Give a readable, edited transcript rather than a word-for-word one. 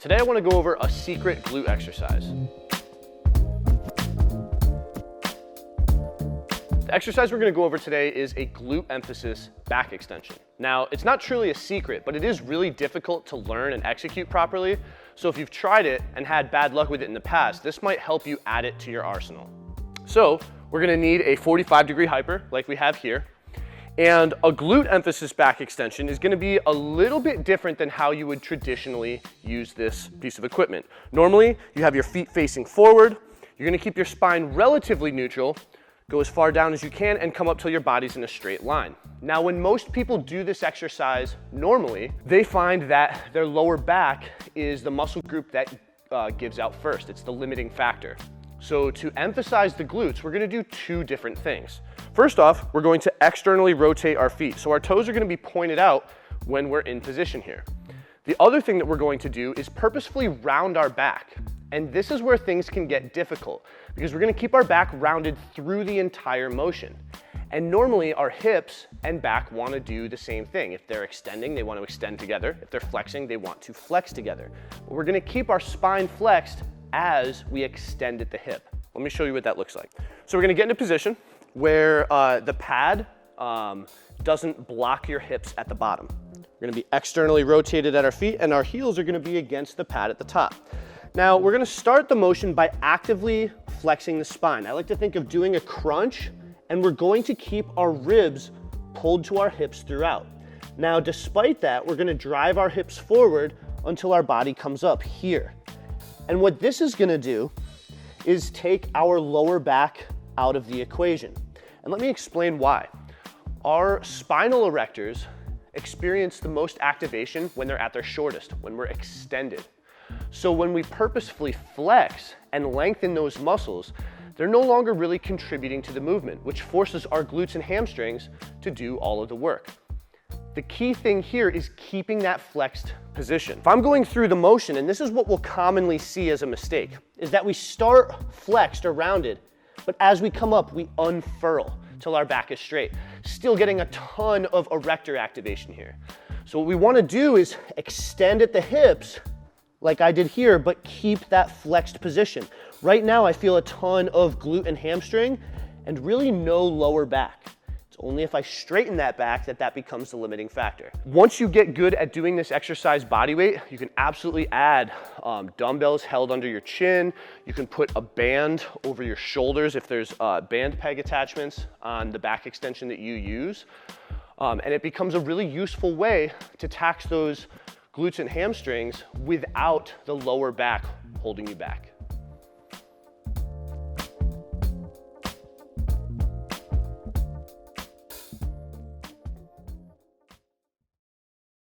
Today I want to go over a secret glute exercise. The exercise we're going to go over today is a glute emphasis back extension. Now, it's not truly a secret, but it is really difficult to learn and execute properly. So if you've tried it and had bad luck with it in the past, this might help you add it to your arsenal. So we're going to need a 45-degree hyper like we have here. And a glute emphasis back extension is going to be a little bit different than how you would traditionally use this piece of equipment. Normally, you have your feet facing forward. You're going to keep your spine relatively neutral, go as far down as you can, and come up till your body's in a straight line. Now, when most people do this exercise normally, they find that their lower back is the muscle group that gives out first. It's the limiting factor. So to emphasize the glutes, we're going to do two different things. First off, we're going to externally rotate our feet. So our toes are going to be pointed out when we're in position here. The other thing that we're going to do is purposefully round our back. And this is where things can get difficult because we're going to keep our back rounded through the entire motion. And normally our hips and back want to do the same thing. If they're extending, they want to extend together. If they're flexing, they want to flex together. But we're going to keep our spine flexed as we extend at the hip. Let me show you what that looks like. So we're going to get into position where the pad doesn't block your hips at the bottom. We're going to be externally rotated at our feet, and our heels are going to be against the pad at the top. Now, we're going to start the motion by actively flexing the spine. I like to think of doing a crunch, and we're going to keep our ribs pulled to our hips throughout. Now, despite that, we're going to drive our hips forward until our body comes up here. And what this is going to do is take our lower back out of the equation. And let me explain why. Our spinal erectors experience the most activation when they're at their shortest, when we're extended. So when we purposefully flex and lengthen those muscles, they're no longer really contributing to the movement, which forces our glutes and hamstrings to do all of the work. The key thing here is keeping that flexed position. If I'm going through the motion, and this is what we'll commonly see as a mistake, is that we start flexed or rounded, but as we come up, we unfurl till our back is straight, still getting a ton of erector activation here. So what we want to do is extend at the hips, like I did here, but keep that flexed position. Right now, I feel a ton of glute and hamstring and really no lower back. It's only if I straighten that back that becomes the limiting factor. Once you get good at doing this exercise body weight, you can absolutely add dumbbells held under your chin. You can put a band over your shoulders if there's band peg attachments on the back extension that you use. And it becomes a really useful way to tax those glutes and hamstrings without the lower back holding you back.